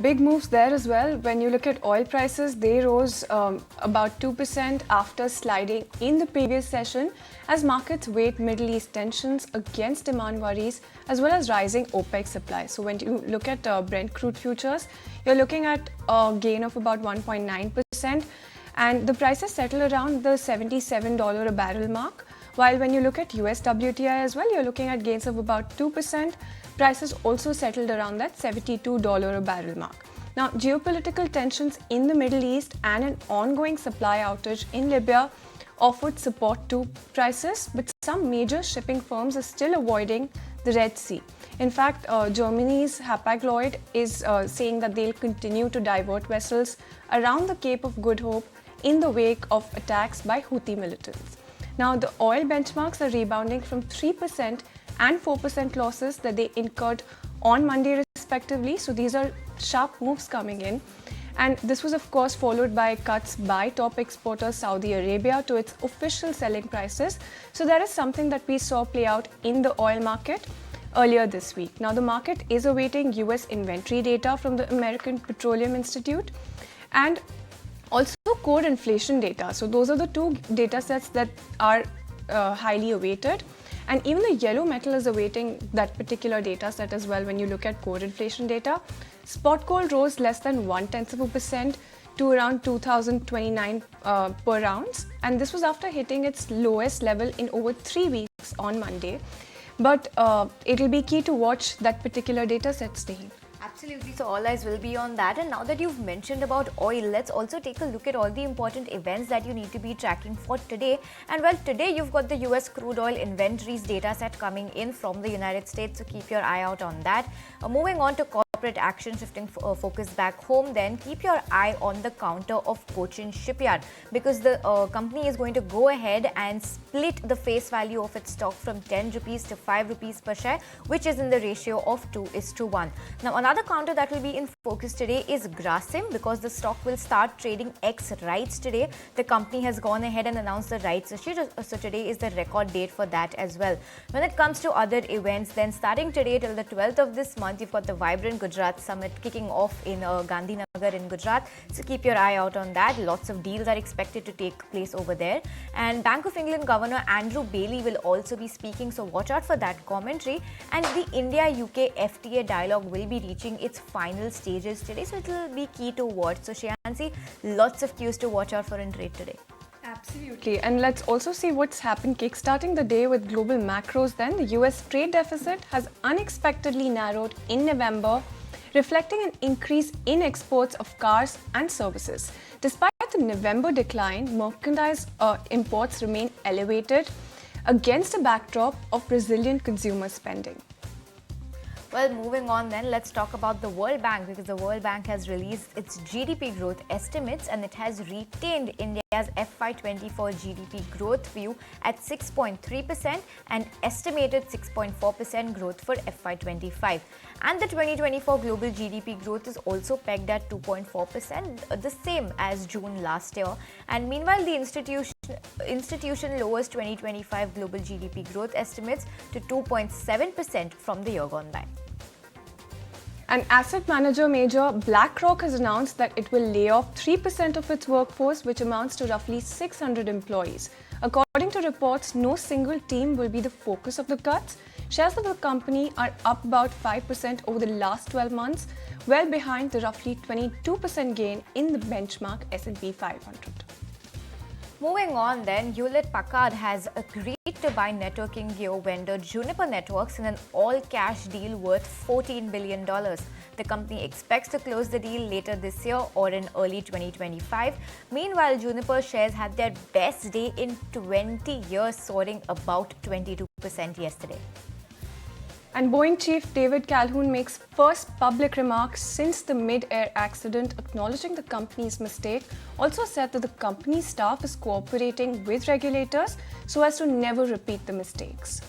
Big moves there as well. When you look at oil prices, they rose about 2% after sliding in the previous session as markets weighed Middle East tensions against demand worries as well as rising OPEC supply. So when you look at Brent crude futures, you're looking at a gain of about 1.9%, and the prices settle around the $77 a barrel mark. While when you look at US WTI as well, you're looking at gains of about 2%. Prices also settled around that $72 a barrel mark. Now, geopolitical tensions in the Middle East and an ongoing supply outage in Libya offered support to prices, but some major shipping firms are still avoiding the Red Sea. In fact, Germany's Hapag-Lloyd is saying that they'll continue to divert vessels around the Cape of Good Hope in the wake of attacks by Houthi militants. Now, the oil benchmarks are rebounding from 3% and 4% losses that they incurred on Monday respectively. So these are sharp moves coming in. And this was of course followed by cuts by top exporter Saudi Arabia to its official selling prices. So that is something that we saw play out in the oil market earlier this week. Now the market is awaiting US inventory data from the American Petroleum Institute and also core inflation data. So those are the two data sets that are highly awaited. And even the yellow metal is awaiting that particular data set as well when you look at core inflation data. Spot coal rose less than 0.1% to around 2,029 per ounce. And this was after hitting its lowest level in over 3 weeks on Monday. But it'll be key to watch that particular data set staying. Absolutely, so all eyes will be on that. And now that you've mentioned about oil, let's also take a look at all the important events that you need to be tracking for today. And well, today you've got the US crude oil inventories data set coming in from the United States, so keep your eye out on that. Moving on to corporate action, shifting focus back home, then keep your eye on the counter of Cochin shipyard because the company is going to go ahead and split the face value of its stock from 10 rupees to 5 rupees per share, which is in the ratio of 2:1. Now, another counter that will be in focus today is Grasim because the stock will start trading ex rights today. The company has gone ahead and announced the rights issue, so today is the record date for that as well. When it comes to other events, then starting today till the 12th of this month, you've got the Vibrant Gujarat Summit kicking off in Gandhinagar in Gujarat. So keep your eye out on that. Lots of deals are expected to take place over there. And Bank of England Governor Andrew Bailey will also be speaking, so watch out for that commentary. And the India-UK FTA dialogue will be reaching its final stages today, so it will be key to watch. So Shreyansi, lots of cues to watch out for in trade today. Absolutely, and let's also see what's happened kickstarting the day with global macros. Then the US trade deficit has unexpectedly narrowed in November, reflecting an increase in exports of cars and services. Despite the November decline, merchandise imports remain elevated against a backdrop of resilient consumer spending. Well, moving on then, let's talk about the World Bank because the World Bank has released its GDP growth estimates and it has retained India's FY24 GDP growth view at 6.3% and estimated 6.4% growth for FY25. And the 2024 global GDP growth is also pegged at 2.4%, the same as June last year. And meanwhile, the institution lowers 2025 global GDP growth estimates to 2.7% from the year gone by. An asset manager major, BlackRock, has announced that it will lay off 3% of its workforce, which amounts to roughly 600 employees. According to reports, no single team will be the focus of the cuts. Shares of the company are up about 5% over the last 12 months, well behind the roughly 22% gain in the benchmark S&P 500. Moving on then, Hewlett-Packard has agreed to buy networking gear vendor Juniper Networks in an all-cash deal worth $14 billion. The company expects to close the deal later this year or in early 2025. Meanwhile, Juniper shares had their best day in 20 years, soaring about 22% yesterday. And Boeing chief David Calhoun makes first public remarks since the mid-air accident, acknowledging the company's mistake. Also said that the company staff is cooperating with regulators so as to never repeat the mistakes.